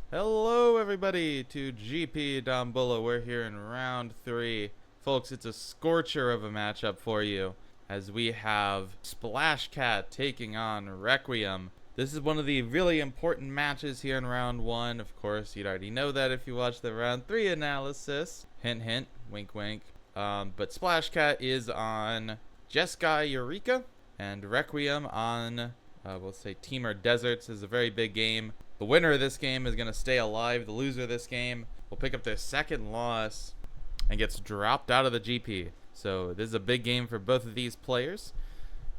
Hello everybody to GP Dambulla. We're here in round 3. Folks, it's a scorcher of a matchup for you as we have Splashcat taking on Requiem. This is one of the really important matches here in round 1. Of course, you'd already know that if you watched the round 3 analysis. Hint, hint, wink, wink. But Splashcat is on Jeskai, Eureka, and Requiem on, we'll say Temur Deserts. Is a very big game. The winner of this game is going to stay alive. The loser of this game will pick up their second loss and gets dropped out of the GP. So this is a big game for both of these players.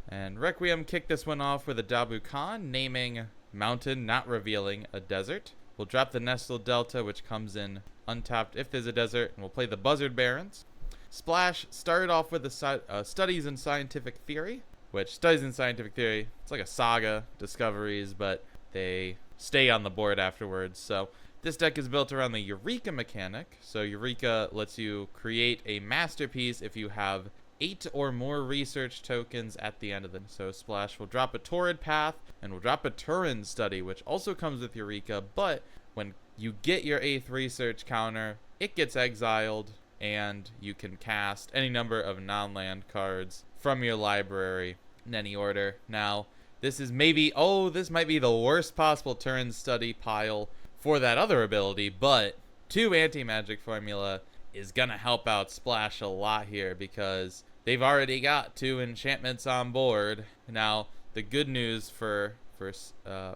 And Requiem kicked this one off with a Dambulla, naming mountain, not revealing a desert. We'll drop the Nestle Delta, which comes in untapped if there's a desert, and we'll play the Buzzard Barons. Splash started off with the Studies in Scientific Theory, which Studies in Scientific Theory, it's like a saga, discoveries, but they stay on the board afterwards. So this deck is built around the Eureka mechanic. So Eureka lets you create a masterpiece if you have 8 or more research tokens at the end of them. So Splash will drop a Torrid Path and will drop a Turin Study, which also comes with Eureka, but when you get your 8th research counter, it gets exiled and you can cast any number of non-land cards from your library in any order. Now, this is maybe, this might be the worst possible Turin Study pile for that other ability, but 2 anti-magic formula is going to help out Splash a lot here because they've already got 2 enchantments on board. Now, the good news for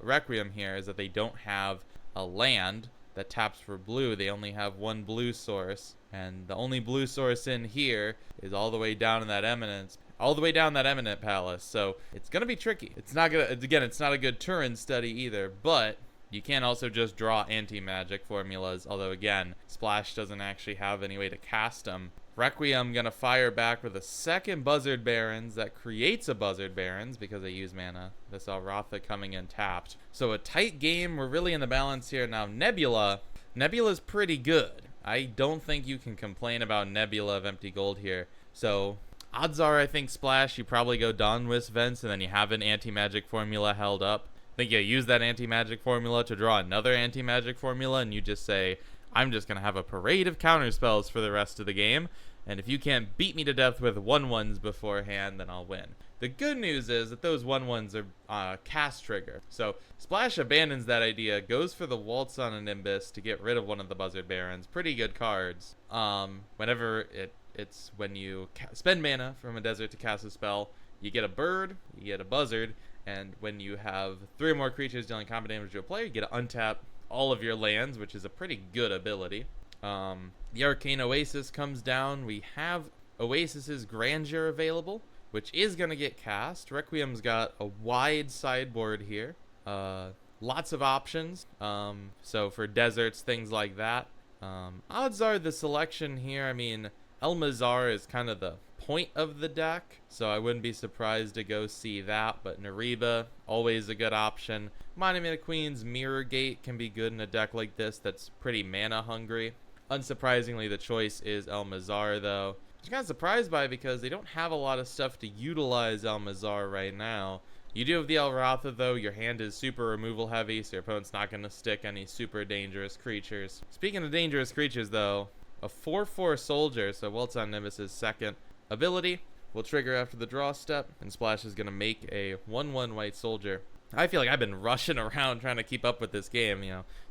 Requiem here is that they don't have a land that taps for blue. They only have 1 blue source, and the only blue source in here is all the way down in that eminence. All the way down that Eminent Palace, so it's gonna be tricky. It's not gonna, again, it's not a good Turin Study either, but you can also just draw anti-magic formulas, although again, Splash doesn't actually have any way to cast them. Requiem gonna fire back with a second Buzzard Barons that creates a Buzzard Barons because they use mana. This Alratha coming in tapped. So a tight game, we're really in the balance here. Now Nebula's pretty good. I don't think you can complain about Nebula of Empty Gold here. So odds are, I think Splash, you probably go Dawnwist Vents, and then you have an anti-magic formula held up. I think you use that anti-magic formula to draw another anti-magic formula, and you just say, I'm just going to have a parade of counterspells for the rest of the game, and if you can't beat me to death with 1/1s beforehand, then I'll win. The good news is that those 1/1s are cast trigger. So Splash abandons that idea, goes for the Waltz on a Nimbus to get rid of one of the Buzzard Barons. Pretty good cards. Whenever it's when you spend mana from a desert to cast a spell, you get a bird, you get a buzzard, and when you have 3 or more creatures dealing combat damage to a player, you get to untap all of your lands, which is a pretty good ability. The Arcane Oasis comes down. We have Oasis's Grandeur available, which is going to get cast. Requiem's got a wide sideboard here. Lots of options. So for deserts, things like that. Odds are the selection here, I mean, Elmazar is kind of the point of the deck, so I wouldn't be surprised to go see that, but Nariba, always a good option. Monument of Queens, Mirror Gate can be good in a deck like this that's pretty mana hungry. Unsurprisingly, the choice is Elmazar, though. Which I'm kind of surprised by because they don't have a lot of stuff to utilize Elmazar right now. You do have the Alratha, though. Your hand is super removal heavy, so your opponent's not going to stick any super dangerous creatures. Speaking of dangerous creatures, though, a 4/4 soldier, so Waltz on Nimbus's second ability, will trigger after the draw step, and Splash is going to make a 1/1 white soldier. I feel like I've been rushing around trying to keep up with this game,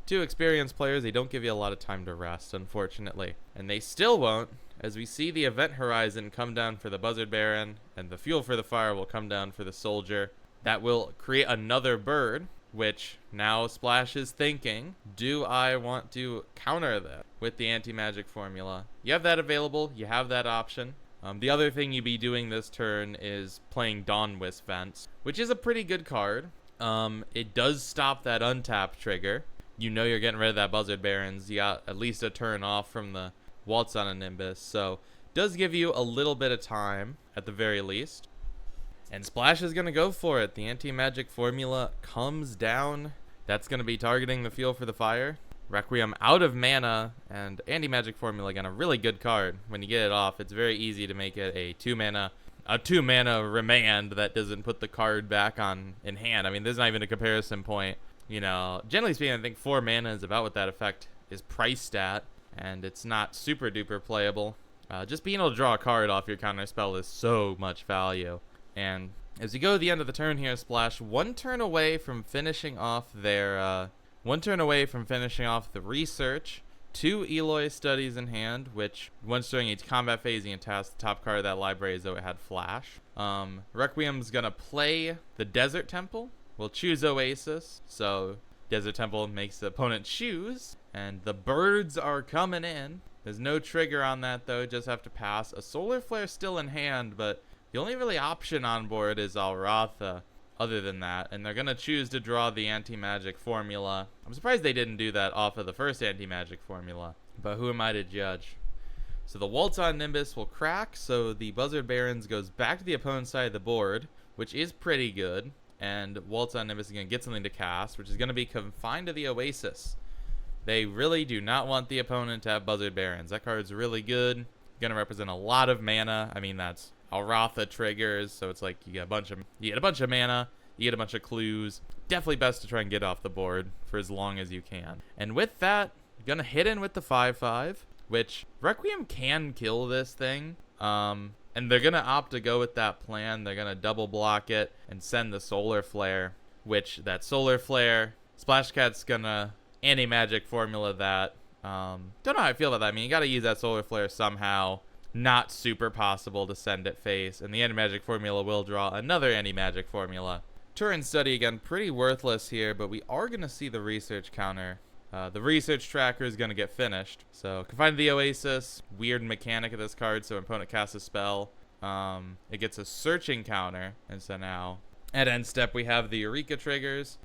2 experienced players, they don't give you a lot of time to rest, unfortunately. And they still won't, as we see the event horizon come down for the Buzzard Baron, and the fuel for the fire will come down for the soldier. That will create another bird, which now Splash is thinking, do I want to counter that with the anti-magic formula? You have that available, you have that option. The other thing you'd be doing this turn is playing Dawnwist Vents, which is a pretty good card. It does stop that untap trigger. You know you're getting rid of that Buzzard Barons. You got at least a turn off from the Waltz on a Nimbus, so does give you a little bit of time at the very least. And Splash is going to go for it. The anti-magic formula comes down. That's going to be targeting the fuel for the fire. Requiem out of mana, and anti-magic formula, again, a really good card. When you get it off, it's very easy to make it a 2-mana remand that doesn't put the card back on in hand. I mean, there's not even a comparison point. You know, generally speaking, I think 4 mana is about what that effect is priced at, and it's not super duper playable. Just being able to draw a card off your counter spell is so much value. And as you go to the end of the turn here, Splash, one turn away from finishing off the research. 2 Eloy studies in hand, which once during each combat phase you can task the top card of that library as though it had flash. Requiem's gonna play the Desert Temple. We'll choose Oasis, so Desert Temple makes the opponent choose, and the birds are coming in. There's no trigger on that though, just have to pass. A Solar Flare still in hand, but the only really option on board is Alratha other than that, and they're gonna choose to draw the anti-magic formula. I'm surprised they didn't do that off of the first anti-magic formula, but who am I to judge? So the Waltz on Nimbus will crack, so the Buzzard Barons goes back to the opponent's side of the board, which is pretty good, and Waltz on Nimbus is gonna get something to cast, which is gonna be confined to the Oasis. They really do not want the opponent to have Buzzard Barons. That card's really good. Gonna represent a lot of mana. I mean, that's Alratha triggers, so it's like you get a bunch of mana, you get a bunch of clues. Definitely best to try and get off the board for as long as you can. And with that, you're gonna hit in with the 5/5, which Requiem can kill this thing. And they're gonna opt to go with that plan. They're gonna double block it and send the Solar Flare, which that Solar Flare, Splashcat's gonna anti-magic formula that. Don't know how I feel about that. I mean, you gotta use that Solar Flare somehow. Not super possible to send it face, and the anti-magic formula will draw another anti-magic formula. Turn study again, pretty worthless here, but we are gonna see the research counter. The research tracker is gonna get finished. So confine the Oasis, weird mechanic of this card, so when opponent casts a spell, it gets a searching counter, and so now at end step we have the Eureka triggers,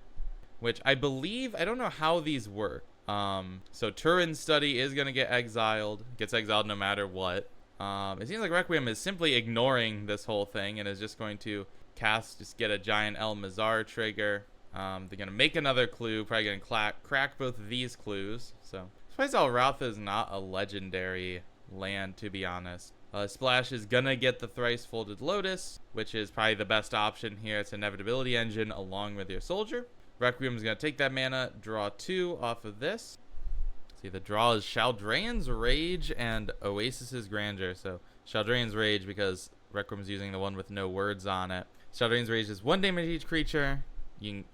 which I believe, I don't know how these work. So Turin Study is going to get exiled. Gets exiled no matter what. It seems like Requiem is simply ignoring this whole thing and is just going to just get a giant El Mazar trigger. They're going to make another clue, probably going to crack both of these clues. So, I suppose Alratha is not a legendary land, to be honest. Splash is going to get the Thrice Folded Lotus, which is probably the best option here. It's Inevitability Engine along with your Soldier. Requiem is going to take that mana, draw 2 off of this. See, the draw is Shaldrayan's Rage and Oasis's Grandeur. So, Shaldrayan's Rage because Requiem's using the one with no words on it. Shaldrayan's Rage is 1 damage each creature.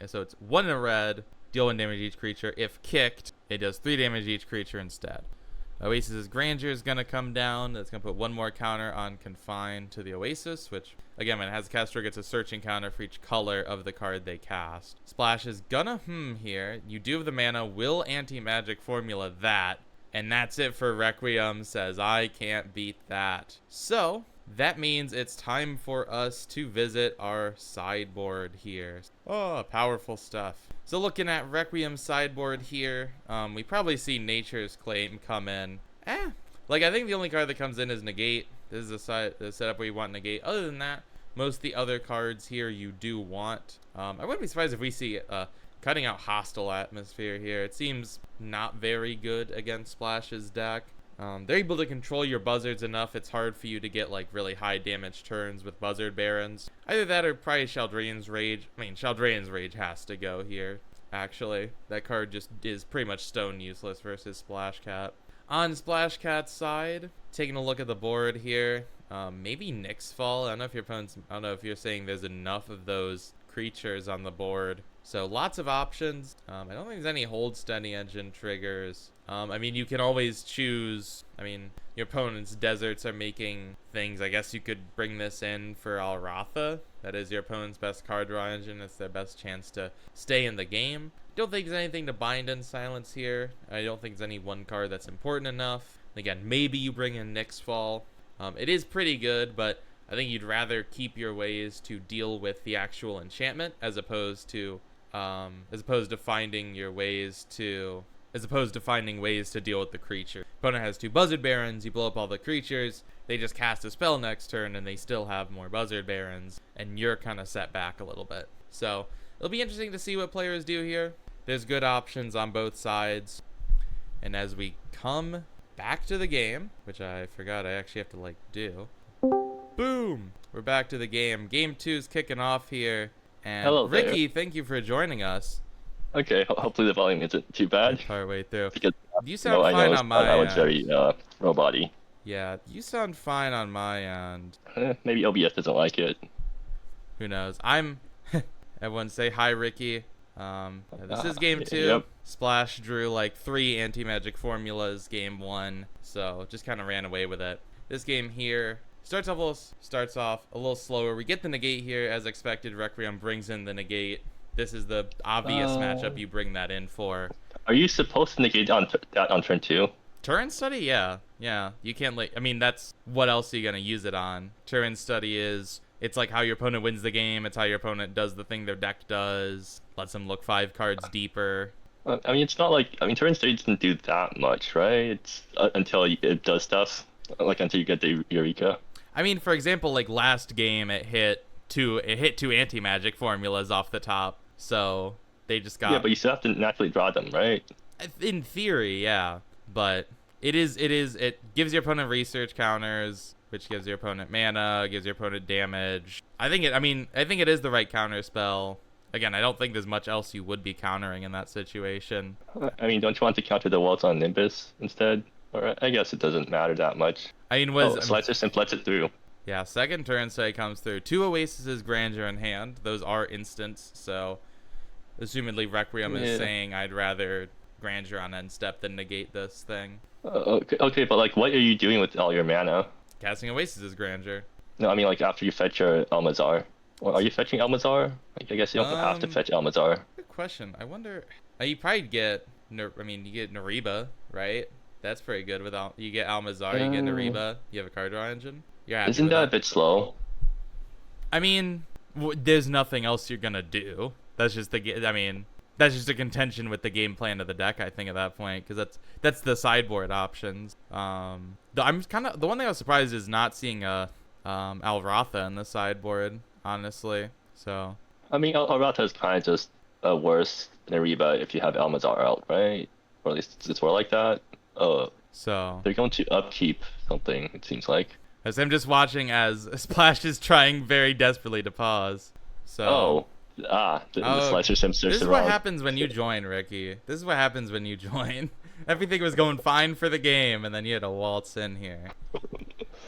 So, it's 1 in a red, deal 1 damage each creature. If kicked, it does 3 damage each creature instead. Oasis's Grandeur is going to come down. That's going to put 1 more counter on Confine to the Oasis, which, again, when it has a cast trigger, it's a searching counter for each color of the card they cast. Splash is gonna here. You do have the mana, will anti-magic formula that, and that's it for Requiem. Says, I can't beat that. So, that means it's time for us to visit our sideboard here. Oh, powerful stuff. So looking at Requiem's sideboard here, we probably see Nature's Claim come in. Like I think the only card that comes in is Negate. This is the setup where you want Negate. Other than that, most of the other cards here you do want. I wouldn't be surprised if we see cutting out Hostile Atmosphere here. It seems not very good against Splash's deck. They're able to control your buzzards enough, it's hard for you to get like really high damage turns with Buzzard Barons. Either that or probably Shaldrayan's Rage. I mean, Shaldrayan's Rage has to go here, actually. That card just is pretty much stone useless versus Splashcat. On Splashcat's side, taking a look at the board here, maybe Nyxfall. I don't know if you're saying there's enough of those creatures on the board. So lots of options. I don't think there's any Hold Steady Engine triggers. I mean, you can always choose. I mean, your opponent's deserts are making things. I guess you could bring this in for Alratha. That is your opponent's best card draw engine. It's their best chance to stay in the game. Don't think there's anything to bind in silence here. I don't think there's any one card that's important enough. Again, maybe you bring in Nyxfall. It is pretty good, but I think you'd rather keep your ways to deal with the actual enchantment as opposed to finding ways to deal with the creature. Opponent has 2 Buzzard Barons, you blow up all the creatures, they just cast a spell next turn and they still have more Buzzard Barons, and you're kind of set back a little bit. So it'll be interesting to see what players do here. There's good options on both sides. And as we come back to the game, which I forgot I actually have to do. Boom! We're back to the game. Game 2 is kicking off here. And Hello there. Ricky, thank you for joining us. Okay, hopefully the volume isn't too bad Partway through. because You sound I fine know on that my was end. very robot-y. Yeah, you sound fine on my end. Maybe OBS doesn't like it. Who knows? Everyone say hi, Ricky. Yeah, this is game 2. Yep. Splash drew like 3 anti-magic formulas game 1, so just kind of ran away with it. This game here starts off a little slower. We get the negate here as expected. Requiem brings in the negate. This is the obvious matchup you bring that in for. Are you supposed to negate that on turn 2? Turn study, yeah. You can't I mean, that's what else are you gonna use it on? Turn study it's like how your opponent wins the game. It's how your opponent does the thing their deck does. Lets them look 5 cards deeper. I mean, it's not like turn stage doesn't do that much, right? It's until it does stuff, like until you get the Eureka. I mean, for example, like last game, it hit 2 anti-magic formulas off the top, so they just got. Yeah, but you still have to naturally draw them, right? In theory, yeah, but it gives your opponent research counters, which gives your opponent mana, gives your opponent damage. I think it is the right counter spell. Again, I don't think there's much else you would be countering in that situation. I mean, don't you want to counter the walls on Nimbus instead? Or I guess it doesn't matter that much. I mean, Slices and lets it through. Yeah, second turn say comes through. 2 Oasis's Grandeur in hand. Those are instants, so assumedly Requiem is saying I'd rather Grandeur on end step than negate this thing. Okay, but like, what are you doing with all your mana? Casting Oasis's Grandeur. No, I mean like after you fetch your Almazar. Well, are you fetching Almazar? I guess you don't have to fetch Almazar. Good question. I wonder. You probably get. You get Nariba, right? That's pretty good. You get Almazar, you get Nariba. You have a card draw engine. You're happy Isn't with that a bit slow? I mean, there's nothing else you're gonna do. That's just that's just a contention with the game plan of the deck. I think at that point, because that's the sideboard options. The one thing I was surprised is not seeing a Alratha in the sideboard. Honestly, so I mean, Alratha is kind of just worse than Nariba if you have Almazar out, right? Or at least it's more like that. So they're going to upkeep something. It seems like. As I'm just watching as Splash is trying very desperately to pause. So. The Slicer Sim search. This is what happens when you join, Ricky. This is what happens when you join. Everything was going fine for the game, and then you had to waltz in here.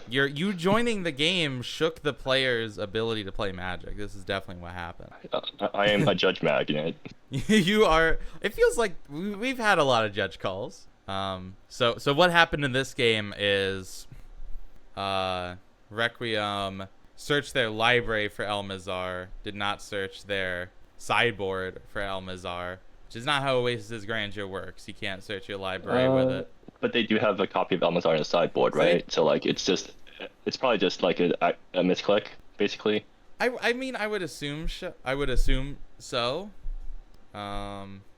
You joining the game shook the player's ability to play Magic. This is definitely what happened. I am a judge magnet. You are. It feels like we've had a lot of judge calls. So what happened in this game is, Requiem searched their library for Almazar, did not search their sideboard for Almazar, which is not how Oasis's Grandeur works. You can't search your library with it. But they do have a copy of Almazar in the sideboard, right? So like, it's probably just like a misclick, basically. I mean, I would assume so.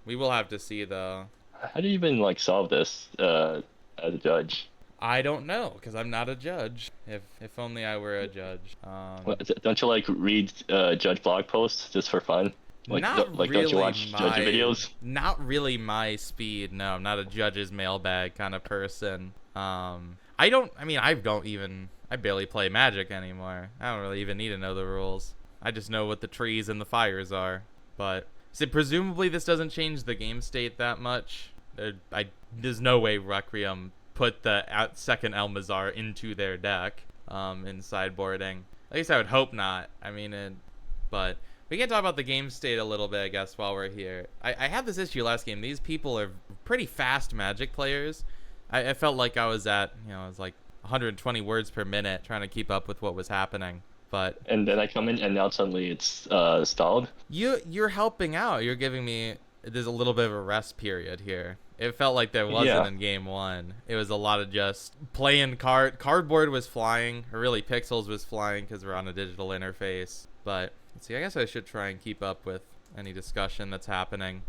We will have to see though. How do you even like solve this as a judge? I don't know, because I'm not a judge. If only I were a judge. Don't you like read judge blog posts just for fun? Don't you watch judge videos? Not really my speed. No, I'm not a judge's mailbag kind of person. I barely play Magic anymore. I don't really even need to know the rules. I just know what the trees and the fires are. But presumably this doesn't change the game state that much. There's no way Requiem put the second Almazar into their deck in sideboarding. At least I would hope not. I mean, but we can talk about the game state a little bit, I guess, while we're here. I had this issue last game. These people are pretty fast Magic players. I felt like I was at, I was like 120 words per minute trying to keep up with what was happening. And then I come in and now suddenly it's stalled. You're helping out. You're giving me, there's a little bit of a rest period here. It felt like there wasn't in game 1. It was a lot of just playing cardboard was flying, or really Pixels was flying because we're on a digital interface. But let's see, I guess I should try and keep up with any discussion that's happening.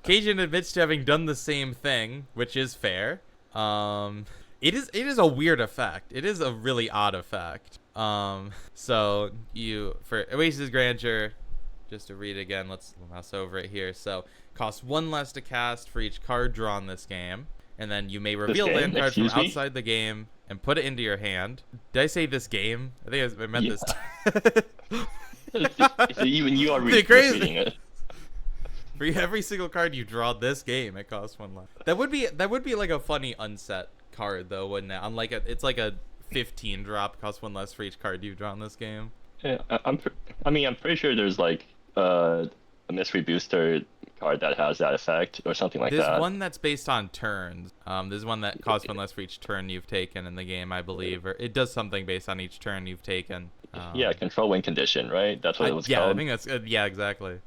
Cajun admits to having done the same thing, which is fair. It is a weird effect. It is a really odd effect. So for Oasis's Grandeur, just to read again, let's mouse over it here. So costs 1 less to cast for each card drawn this game, and then you may reveal land cards from outside the game and put it into your hand. Did I say this game? I think I meant this. Even you are reading it. For every single card you draw this game, it costs 1 less. That would be like a funny unset card though, wouldn't it? Unlike it's like a 15 drop, costs 1 less for each card you draw in this game. Yeah, I'm pretty sure there's like a mystery booster card that has that effect or something like that. There's one that's based on turns. There's one that costs 1 less for each turn you've taken in the game, I believe, or it does something based on each turn you've taken. Yeah, control win condition, right? That's what it was yeah, called. I think that's yeah, exactly.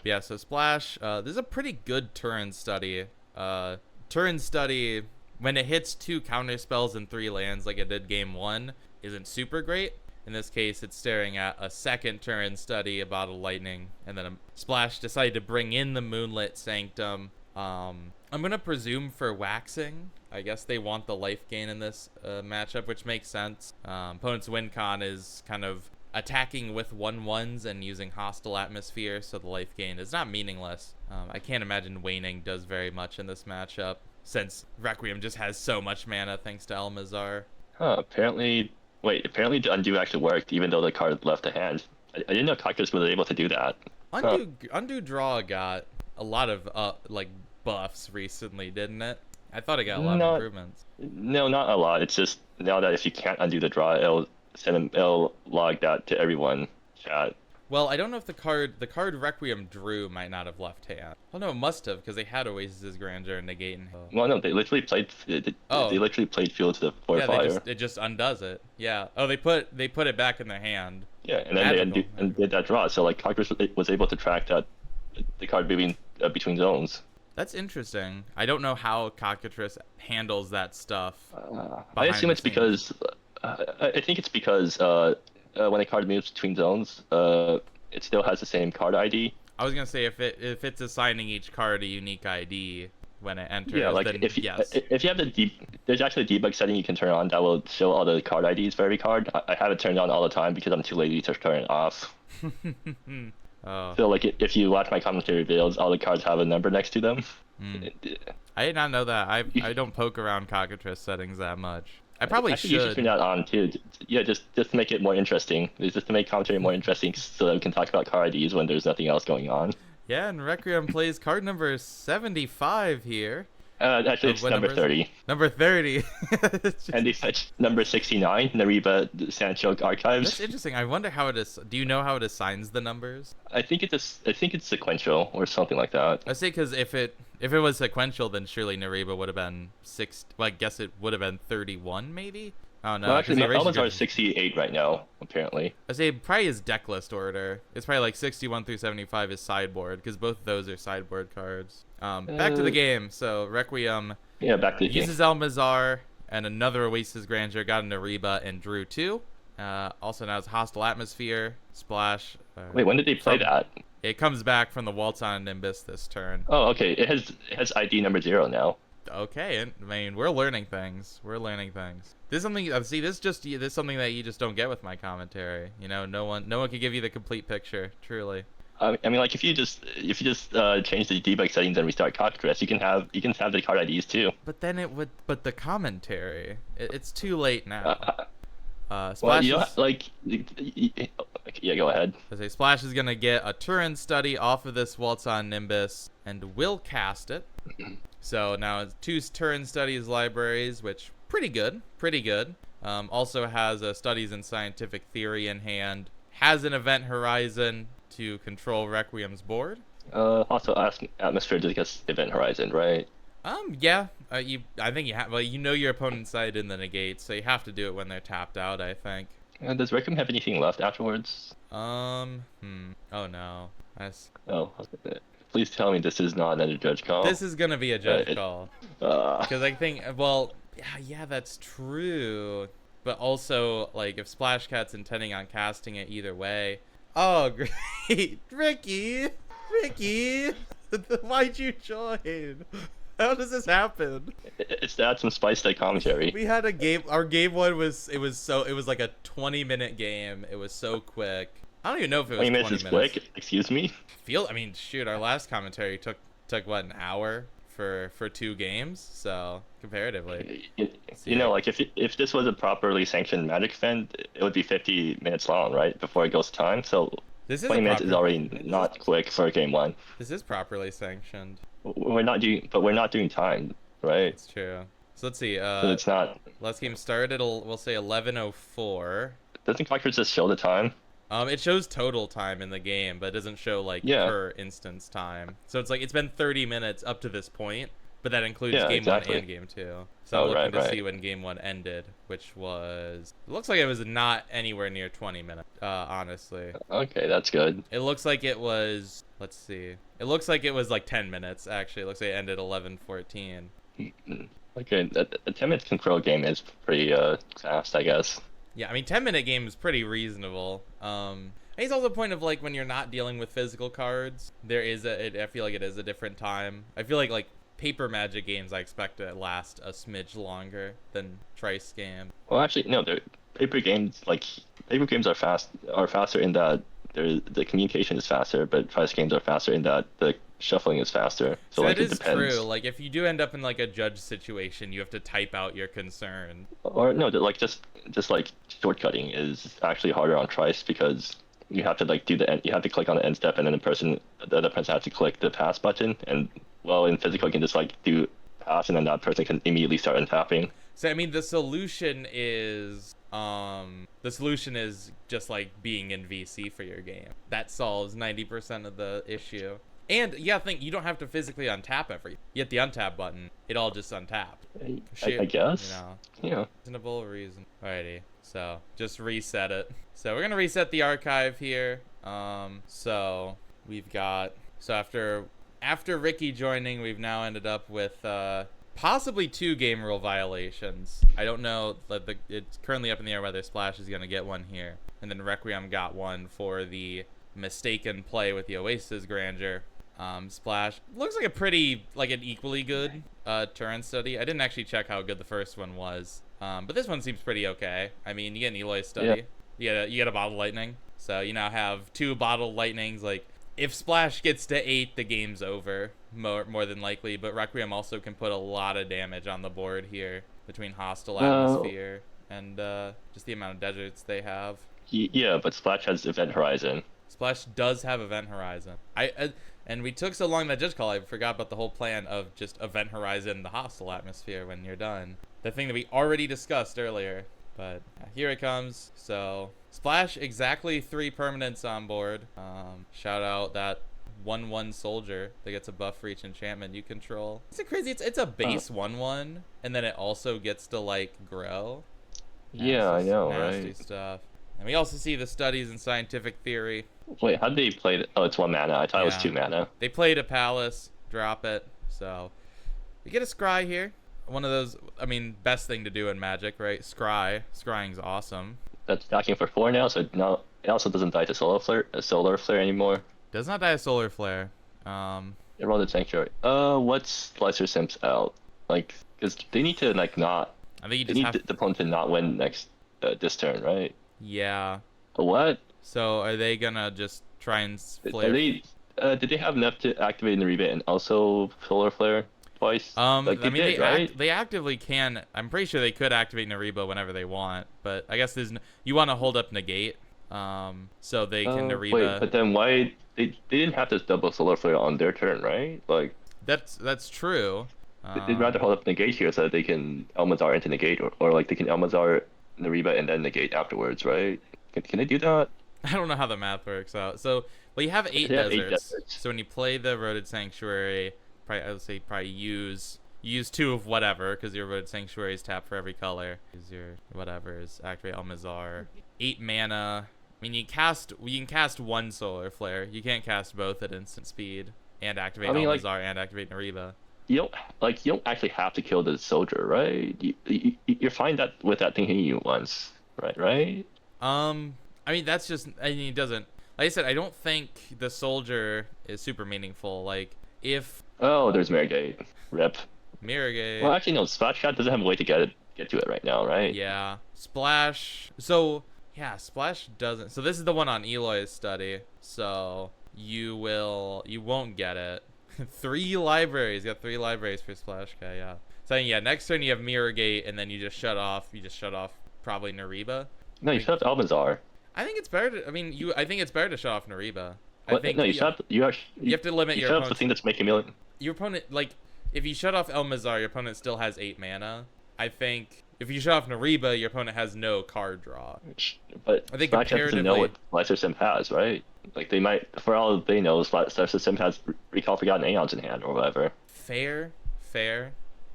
Yeah, so Splash, this is a pretty good turn study. Turn study, when it hits 2 counter spells and 3 lands like it did game 1, isn't super great. In this case, it's staring at a second turn study, a Bottle Lightning, and then a Splash decided to bring in the Moonlit Sanctum. I'm gonna presume for waxing. I guess they want the life gain in this matchup, which makes sense. Opponent's win con is kind of attacking with 1/1s and using Hostile Atmosphere, so the life gain is not meaningless. I can't imagine waning does very much in this matchup, since Requiem just has so much mana thanks to Almazar. Huh, apparently the undo actually worked, even though the card left the hand. I didn't know Cactus was able to do that. Undo Draw got a lot of like buffs recently, didn't it? I thought it got a lot of improvements. No, not a lot. It's just now that if you can't undo the draw, it'll log that to everyone chat. Well, I don't know if the card Requiem drew might not have left hand. Oh no, it must have, because they had Oasis's Grandeur and Negate and Well, no, they literally played. They literally played Field to the Fortifier. Yeah, it just undoes it. Yeah. Oh, they put it back in their hand. Yeah, and then they did that draw. So like Cactus was able to track that the card moving between zones. That's interesting. I don't know how Cockatrice handles that stuff. I assume it's because I think it's because when a card moves between zones, it still has the same card ID. I was gonna say if it's assigning each card a unique ID when it enters. Yeah, like then if you yes. if you have there's actually a debug setting you can turn on that will show all the card IDs for every card. I have it turned on all the time because I'm too lazy to turn it off. Oh. So like if you watch my commentary videos, all the cards have a number next to them. I did not know that. I don't poke around Cockatrice settings that much. I probably should. You should turn that on too. Yeah, just to make it more interesting. Just to make commentary more interesting, so that we can talk about card IDs when there's nothing else going on. Yeah, and Requiem plays card number 75 here. Actually, it's number 30. Number 30. And they fetch number 69, Nariba Sancho Archives. That's interesting. I wonder how it is. Do you know how it assigns the numbers? I think it's sequential or something like that. I say because if it was sequential, then surely Nariba would have been 6. Well, I guess it would have been 31, maybe. Oh no. Well, actually, Almazar is 68 right now, apparently. I say probably his deck list order. It's probably like 61 through 75 is sideboard, because both of those are sideboard cards. Back to the game. So Requiem back to the uses Almazar and another Oasis Grandeur, got a Nariba and drew 2. Also now it's Hostile Atmosphere, Splash. Wait, when did they play that? It comes back from the Waltz on Nimbus this turn. Oh, okay. It has ID number 0 now. Okay, I mean, we're learning things. This is something. See, this is something that you just don't get with my commentary. You know, no one can give you the complete picture. Truly. I mean, like if you just change the debug settings and restart Cockatrice, you can have the card IDs too. But then but the commentary, it's too late now. Well, Splash yeah, go ahead. I say Splash is gonna get a Turin study off of this Waltz on Nimbus and will cast it. So now it's 2 Turin studies libraries, which pretty good. Also has a studies in scientific theory in hand. Has an event horizon to control Requiem's board. Also atmosphere to get event horizon, right? Yeah. I think you have. Well, you know your opponent's side in the negate, so you have to do it when they're tapped out, I think. Does Requiem have anything left afterwards? Oh no. Oh, please tell me this is not another judge call. This is gonna be a judge call. Because I think, well, yeah, that's true. But also, like, if Splashcat's intending on casting it either way. Oh, great. Ricky! Why'd you join? How does this happen? It's to add some spice to the commentary. We had a game. Our game one was like a 20-minute game. It was so quick. I don't even know if it was 20 minutes. Is quick? Excuse me? Shoot, our last commentary took what, an hour for 2 games, so comparatively. You know, like if this was a properly sanctioned Magic event, it would be 50 minutes long, right? Before it goes to time. So This is 20 a minutes is proper. already not quick for game one. This is properly sanctioned. We're not doing time, right? It's true. So let's see. So it's not. Last game started. We'll say 11:04. Doesn't Clockers just show the time? It shows total time in the game, but it doesn't show like Yeah. per instance time. So it's like it's been 30 minutes up to this point, but that includes Yeah, game exactly. 1 and game 2. So I'm Oh, looking right, to right. see when game 1 ended, which was. It looks like it was not anywhere near 20 minutes. Honestly, Okay, that's good. it looks like it was. Let's see. It looks like it was like 10 minutes actually. It looks like it ended 11:14. Okay, a 10-minute control game is pretty fast, I guess. Yeah, I mean, 10-minute game is pretty reasonable. I think it's also a point of like when you're not dealing with physical cards, there is I feel like it is a different time. I feel like paper Magic games I expect to last a smidge longer than Trice game. Well, actually, no. Paper games are faster in that the communication is faster, but price games are faster in that the shuffling is faster. So like that it is depends. true. Like if you do end up in like a judge situation, you have to type out your concern. Or no, like just like shortcutting is actually harder on Trice because you have to like you have to click on the end step and then the other person has to click the pass button, and well in physical you can just like do pass and then that person can immediately start untapping. So I mean the solution is just like being in VC for your game. That solves 90% of the issue. And yeah, you don't have to physically untap everything. You hit the untap button, it all just untapped. I guess. Yeah. Reasonable reason. Alrighty, so just reset it. So we're gonna reset the archive here. So we've got after Ricky joining, we've now ended up with possibly 2 game rule violations. I don't know. It's currently up in the air whether Splash is gonna get one here, and then Requiem got one for the mistaken play with the Oasis Grandeur. Splash looks like an equally good turn study. I didn't actually check how good the first one was, but this one seems pretty okay. I mean, you get an Eloy study, you get a bottle lightning, so you now have 2 bottle lightnings. Like if Splash gets to 8, the game's over more than likely. But Requiem also can put a lot of damage on the board here between hostile atmosphere and just the amount of deserts they have. Yeah, but Splash has Event Horizon. Splash does have Event Horizon. And we took so long that just call I forgot about the whole plan of just Event Horizon the hostile atmosphere when you're done. The thing that we already discussed earlier. But here it comes. So Splash exactly 3 permanents on board. Shout out that 1/1 soldier that gets a buff for each enchantment you control. Is it crazy? It's a base 1/1 and then it also gets to like grow. Yeah, I know, nasty right? stuff. And we also see the studies in scientific theory. Wait, how did they play it? Oh, it's 1 mana. I thought it was 2 mana. They played a palace, drop it. So we get a scry here. One of those, I mean, best thing to do in Magic, right? Scrying's awesome. That's attacking for 4 now, so now it also doesn't die to solar flare anymore. Does not die a solar flare. It rolled a sanctuary. What's Slicer Sims out? Like, because they need to like not. I think you They just need have. the opponent to not win next this turn, right? Yeah. What? So are they gonna just try and flare? Did they have enough to activate the rebate and also solar flare twice? Like they I mean, did, right? they actively can. I'm pretty sure they could activate Nariba whenever they want, but I guess you want to hold up negate, so they can Nariba. Wait, but then why they didn't have to double solar flare on their turn, right? Like That's true. they'd rather hold up negate here so that they can Elmazar into negate, or like they can Elmazar Nariba and then negate afterwards, right? Can they do that? I don't know how the math works out. So, well, you have 8 They have deserts. 8 deserts. So when you play the Eroded Sanctuary, I would say use 2 of whatever, because your Eroded Sanctuary is tapped for every color. Use your whatever's activate Almazar. 8 mana. I mean, you can cast 1 Solar Flare. You can't cast both at instant speed and activate Almazar and activate Nariba. You don't actually have to kill the soldier, right? You're fine with that thing hitting you once, right? I mean, that's just. I mean, it doesn't. Like I said, I don't think the soldier is super meaningful. Like if. Oh, there's Mirrorgate. Rip. Mirrorgate. Well, actually, no. Splashcat doesn't have a way to get to it right now, right? Yeah. Splash. So yeah, Splash doesn't. So this is the one on Eloy's study. So you won't get it. 3 libraries. You got 3 libraries for Splashcat. Yeah. So yeah, next turn you have Mirrorgate, and then you just shut off. Probably Nariba. No, you shut off Almazar. I think it's better to. I mean, I think it's better to shut off Nariba. I What? think No, you shut up. You actually. you have to limit You your shut up the opponent's. thing that's making million. Your opponent, like, if you shut off Elmazar, your opponent still has 8 mana. I think if you shut off Nariba, your opponent has no card draw. But I think Splashcat doesn't know comparatively, what Slicer Sim has, right? Like they might, for all they know, Slicer Sim has Recall Forgotten Aeons in hand or whatever. fair.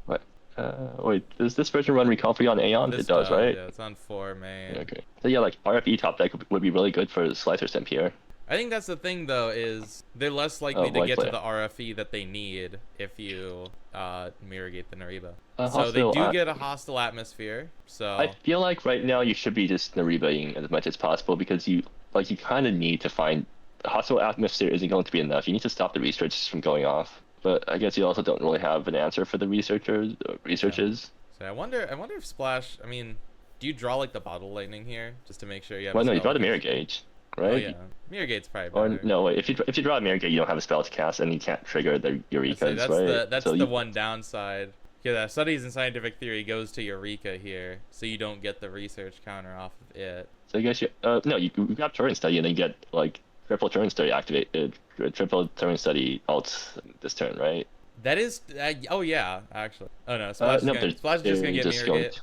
What? Wait, does this version run Recall Forgotten Aeons? This It does, right? Yeah, it's on 4 main. Okay. So yeah, like RFE top deck would be really good for Slicer Sim here. I think that's the thing, though, is they're less likely to get to the RFE that they need if you Mirrorgate the Nariba. So they do get a hostile atmosphere. So I feel like right now you should be just Naribaing as much as possible because you kind of need to find the hostile atmosphere isn't going to be enough. You need to stop the researches from going off. But I guess you also don't really have an answer for the researches. So I wonder if Splash. I mean, do you draw like the bottle lightning here just to make sure you have? Well, no, you spell draw the to Mirror cast? Gauge, right? Oh yeah, Mirror Gate's probably Or better. no, wait. If you draw a Mirror Gate, you don't have a spell to cast, and you can't trigger the Eurekas, That's right? that's the one downside. Yeah, that studies in scientific theory goes to Eureka here, so you don't get the research counter off of it. So I guess you no, you grab Turn Study and then you get like triple Turn Study activated, triple Turn Study alt this turn, right? That is, oh yeah, actually. Oh no, Splash No, is just gonna get Mirror Gate.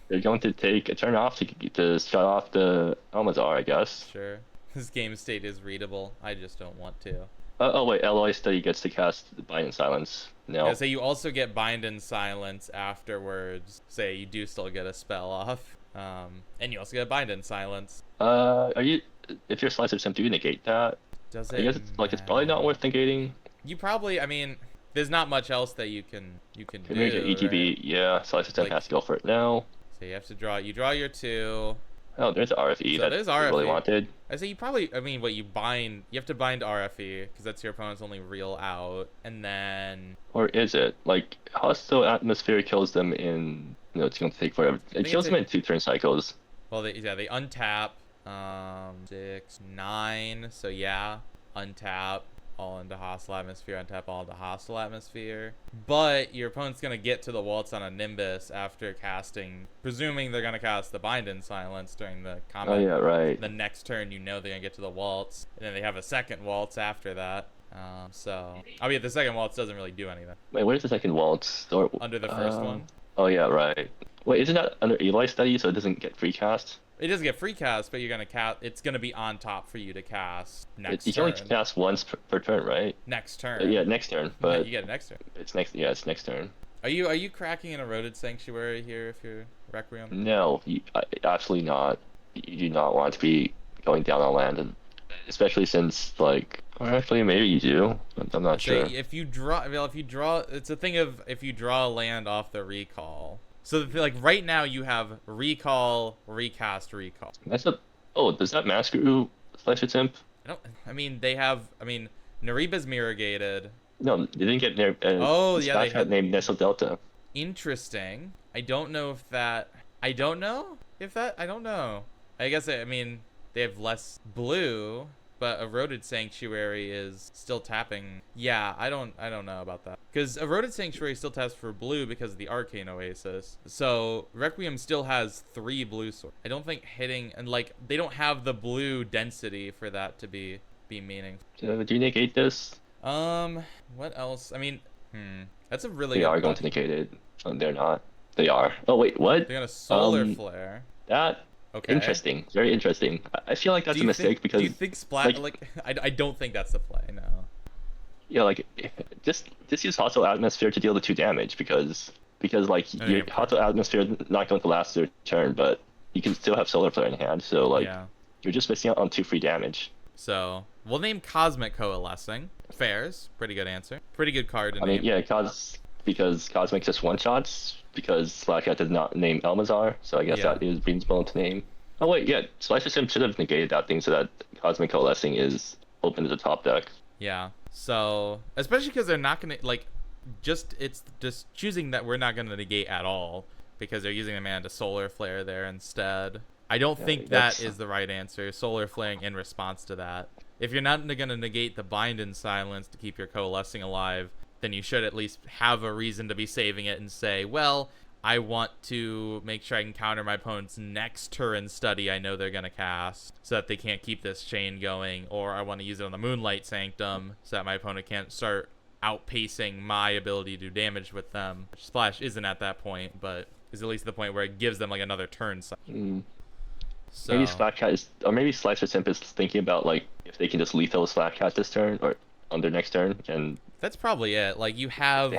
They're going to take a turn off to shut off the Almazar, I guess. Sure. This game state is readable. I just don't want to. Oh wait, Alloy Study gets to cast the Bind and Silence. No. Yeah, so you also get Bind and Silence afterwards. Say you do still get a spell off. And you also get Bind and Silence. Are you? If you're Slicer Sim, do you negate that? Does I it guess it's probably not worth negating. You probably, I mean, there's not much else that you can do. Maybe your ETB, right? yeah. Slicer Sim Like- has to go for it now. So you have to draw. You draw your 2. Oh, there's the RFE So that there's you really RFE. wanted. I say you probably. I mean, what you bind? You have to bind RFE because that's your opponent's only real out, and then Or is it? Like, Hostile Atmosphere kills them in... No, it's going to take forever. It think kills it's them in 2 turn cycles. well, they untap. 6, 9. So yeah, untap all into hostile atmosphere, untap all into hostile atmosphere. But your opponent's gonna get to the waltz on a Nimbus after casting, presuming they're gonna cast the Bind and Silence during the combat. Oh, yeah, right. The next turn, you know they're gonna get to the waltz, and then they have a second waltz after that. So I mean, the second waltz doesn't really do anything Wait, where's the second waltz? Or, under the first one. Oh, yeah, right. Wait, isn't that under Eli Study so it doesn't get free cast? It does get free cast, but you're gonna cast. It's gonna be on top for you to cast next You can turn. only cast once per turn, right? Next turn. Yeah, next turn. Yeah, But you get it next turn. it's next. Yeah, it's next turn. Are you cracking an eroded sanctuary here if you're Requiem? No, absolutely not. You do not want to be going down on land, and especially since like, or actually maybe you do. I'm not So sure. if you draw, it's a thing of if you draw a land off the recall. So like right now you have recall, recast, recall. That's a. Oh, does that Masquerade Slicer Temp? I mean they have. I mean Nariba's mirror gated. No, they didn't get near. Oh, yeah, they had- named Nestle Delta. Interesting. I don't know if that. I don't know. I guess I mean they have less blue, but Eroded Sanctuary is still tapping. Yeah, I don't know about that. Because Eroded Sanctuary still taps for blue because of the Arcane Oasis. So Requiem still has 3 blue swords. I don't think hitting and like they don't have the blue density for that to be meaningful. Do you negate this? What else? I mean, that's a really They good are going to negate it. Oh, they're not. They are. Oh wait, what? They're gonna solar flare. That Okay. interesting. Very interesting. I feel like that's a mistake because do you think Splat I don't think that's the play. No. yeah, like just use hostile atmosphere to deal the 2 damage because like Oh, your yeah. hostile atmosphere is not going to last their turn, but you can still have solar flare in hand. So like Yeah. you're just missing out on 2 free damage. So we'll name Cosmic Coalescing. Fairs. Pretty good answer. Pretty good card to I name. mean, yeah, because Cosmic just one shots because Splashcat does not name Elmazar, so I guess Yeah. that is reasonable to name. Oh wait, yeah, Slicer Sim should have negated that thing so that Cosmic Coalescing is open to the top deck. Yeah. So especially because they're not gonna like it's just choosing that we're not gonna negate at all because they're using the mana to solar flare there instead. I don't think that is the right answer. Solar flaring in response to that. If you're not gonna negate the Bind and Silence to keep your Coalescing alive, then you should at least have a reason to be saving it and say, well, I want to make sure I can counter my opponent's next turn study I know they're going to cast so that they can't keep this chain going, or I want to use it on the Moonlight Sanctum so that my opponent can't start outpacing my ability to do damage with them. Splash isn't at that point, but is at least the point where it gives them like another turn. So. Maybe Splashcat is, or maybe Slicer Simp is thinking about like if they can just lethal Splashcat this turn or on their next turn, and that's probably it. Like you have a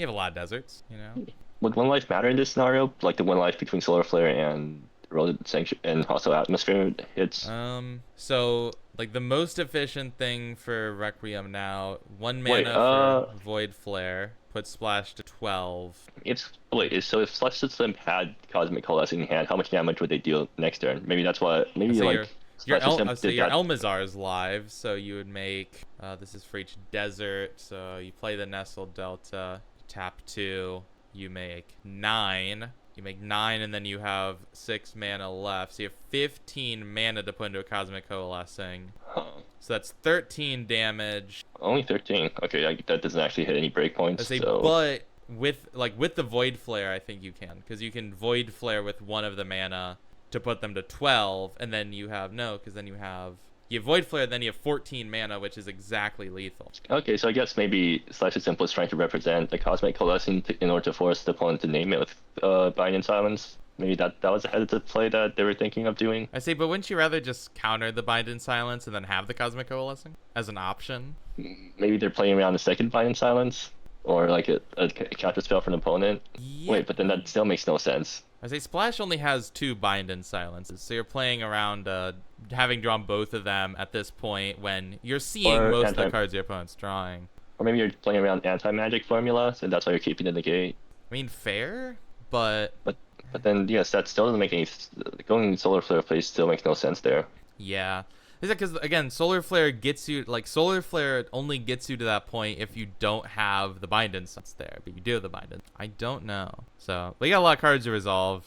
lot of deserts, you know. Would one life matter in this scenario? Like the one life between Solar Flare and Eroded Sanction and Hostile Atmosphere hits? So like the most efficient thing for Requiem now, 1 mana for Void Flare, put Splash to 12. So if Slicer Simp had Cosmic Coalesce in hand, how much damage would they deal next turn? Maybe that's what. Maybe so like. Your Elmazar is live, so you would make this is for each desert. So you play the Nestle Delta, tap 2. You make 9. You make 9, and then you have 6 mana left. So you have 15 mana to put into a Cosmic Coalescing. Huh. So that's 13 damage. Only 13. Okay, that doesn't actually hit any breakpoints. But with the Void Flare, I think you can, because you can Void Flare with one of the mana to put them to 12, and then you have you Void Flare, then you have 14 mana, which is exactly lethal. Okay, so I guess maybe Slicer Simple is trying to represent the Cosmic Coalescing in order to force the opponent to name it with Bind and Silence. Maybe that was ahead of the play that they were thinking of doing. I say, but wouldn't you rather just counter the Bind and Silence and then have the Cosmic Coalescing as an option? Maybe they're playing around the second Bind and Silence, or like a counter spell for an opponent. Yeah. Wait, but then that still makes no sense. I say Splash only has 2 Bind and Silences, so you're playing around having drawn both of them at this point when you're seeing most of the cards your opponent's drawing. Or maybe you're playing around anti-magic formula, so that's why you're keeping it in the gate. I mean, fair, but then yes, that still doesn't make any. Going Solar Flare plays still makes no sense there. Yeah. Is that because, again, Solar Flare Solar Flare only gets you to that point if you don't have the Bind and Silence there, but you do have the Bind and I don't know. So, we got a lot of cards to resolve.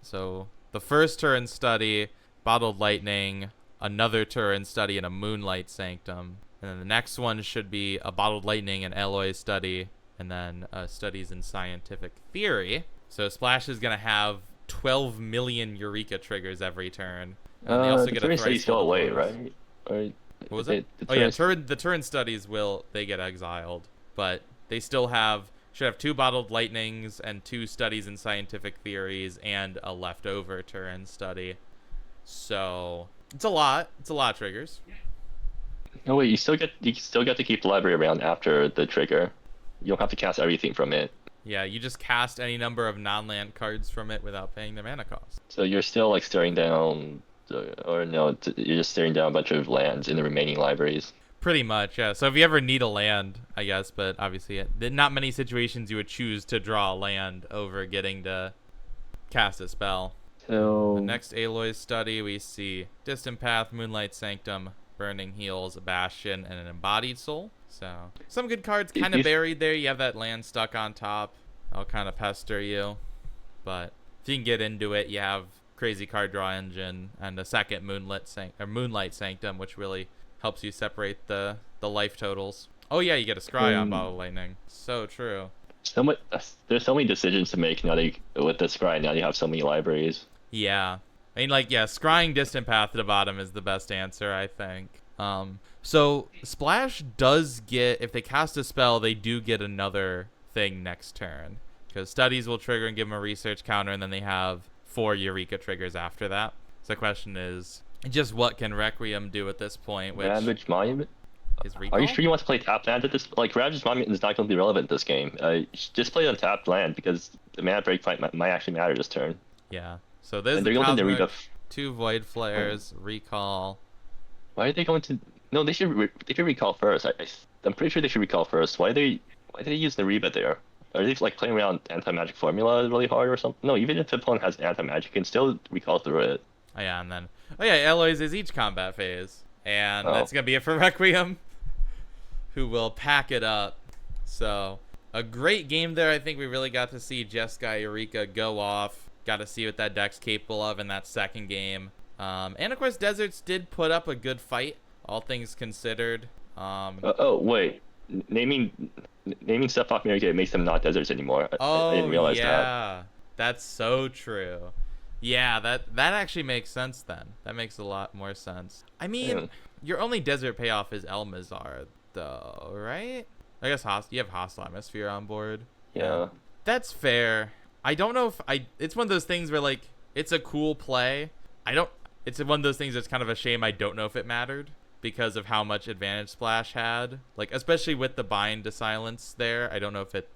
So, the first turn study, Bottled Lightning, another turn study, and a Moonlight Sanctum. And then the next one should be a Bottled Lightning and Alloy study, and then studies in Scientific Theory. So, Splash is going to have 12 million Eureka triggers every turn. And they also get a studies go away, right? What was it? The turn studies they get exiled, but they still should have 2 Bottled Lightnings and 2 studies in Scientific Theories and a leftover turn study. So it's a lot. It's a lot of triggers. No wait, you still get to keep the library around after the trigger. You don't have to cast everything from it. Yeah, you just cast any number of non-land cards from it without paying the mana cost. So you're still like staring down. Or no, you're just staring down a bunch of lands in the remaining libraries. Pretty much, yeah. So if you ever need a land, I guess, but obviously not many situations you would choose to draw a land over getting to cast a spell. So the next Aloy study, we see Distant Path, Moonlight Sanctum, Burning Heels, Bastion, and an Embodied Soul. So some good cards kind of buried there. You have that land stuck on top. That'll kind of pester you. But if you can get into it, you have crazy card draw engine and a second Moonlight Sanctum, which really helps you separate the life totals. Oh yeah, you get a scry on Bottle Lightning. So true. There's so many decisions to make now with the scry. Now you have so many libraries. Yeah, I mean, scrying Distant Path to the bottom is the best answer, I think. So Splash does get, if they cast a spell, they do get another thing next turn, because studies will trigger and give them a research counter, and then they have 4 Eureka triggers after that. So the question is just what can Requiem do at this point? Which Ravage Monument? Are you sure you want to play tapped land at this? Like, Ravage Monument is not going to be relevant this game. Just play untapped land, because the mana break fight might actually matter this turn. Yeah. So there's the Cosmic, 2 Void Flares, Recall. Why are they going to? No, they should recall first. I'm pretty sure they should recall first. Why did they use the Reba there? Are they like playing around anti-magic formula really hard or something? No, even if the opponent has anti-magic, you can still recall through it. Oh yeah, and then Alloys is each combat phase, and that's gonna be it for Requiem, who will pack it up. So a great game there. I think we really got to see Jeskai Eureka go off. Got to see what that deck's capable of in that second game. And of course, Deserts did put up a good fight, all things considered. Oh wait, naming naming stuff off Mary makes them not deserts anymore. I didn't Oh realize that. yeah, that's so true. Yeah, that actually makes sense then. That makes a lot more sense. I mean, Yeah. your only desert payoff is Elmazar, though, right? I guess you have hostile atmosphere on board. Yeah. That's fair. I don't know if it's one of those things where like it's a cool play. I don't. It's one of those things that's kind of a shame. I don't know if it mattered because of how much advantage Splash had. Like especially with the bind to silence there. I don't know if it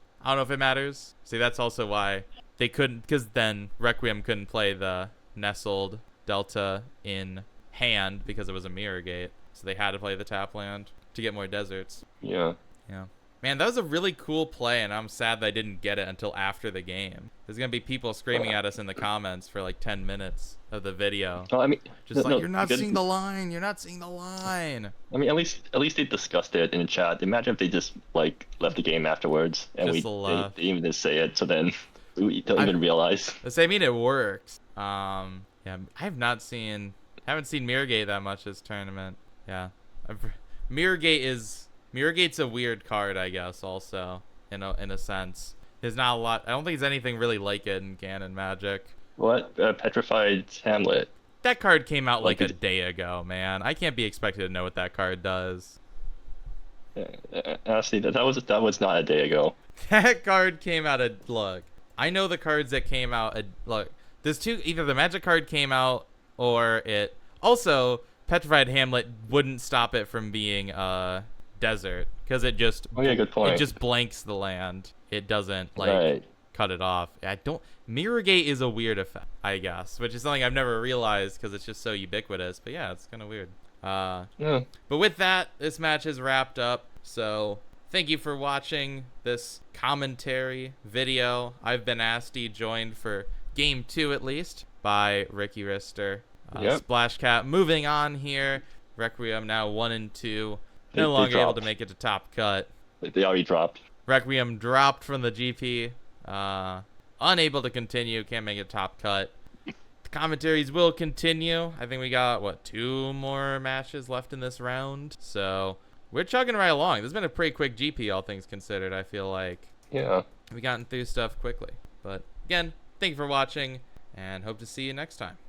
matters. See, that's also why they couldn't, because then Requiem couldn't play the Nestled Delta in hand because it was a mirror gate. So they had to play the tap land to get more deserts. Yeah. Yeah. Man, that was a really cool play, and I'm sad that I didn't get it until after the game. There's going to be people screaming at us in the comments for like 10 minutes of the video. Oh, I mean, Just like, you're not seeing the line. You're not seeing the line. I mean, at least they discussed it in the chat. Imagine if they just like left the game afterwards and they didn't even just say it, so then we don't even realize. I mean, it works. Yeah, I haven't seen Mirrorgate that much this tournament. Yeah, Mirrorgate's a weird card, I guess. Also, in a sense, there's not a lot. I don't think there's anything really like it in Canon Magic. What? Petrified Hamlet. That card came out like a day ago, man. I can't be expected to know what that card does. Honestly, that was not a day ago. That card came out look. I know the cards that came out. Look, there's either the Magic card came out or it. Also, Petrified Hamlet wouldn't stop it from being desert because it just. Oh yeah, good point. It just blanks the land. It doesn't like cut it off. Mirrorgate is a weird effect, I guess, which is something I've never realized because it's just so ubiquitous. But yeah, it's kind of weird. Yeah. But with that, this match is wrapped up. So thank you for watching this commentary video. I've been Asti, joined for game 2 at least by Ricky Rister. Splashcat moving on here. Requiem now 1 and 2. No longer able to make it to top cut. They already dropped. Requiem dropped from the GP. Unable to continue. Can't make it top cut. The commentaries will continue. I think we got, 2 more matches left in this round. So we're chugging right along. This has been a pretty quick GP, all things considered, I feel like. Yeah. We've gotten through stuff quickly. But again, thank you for watching, and hope to see you next time.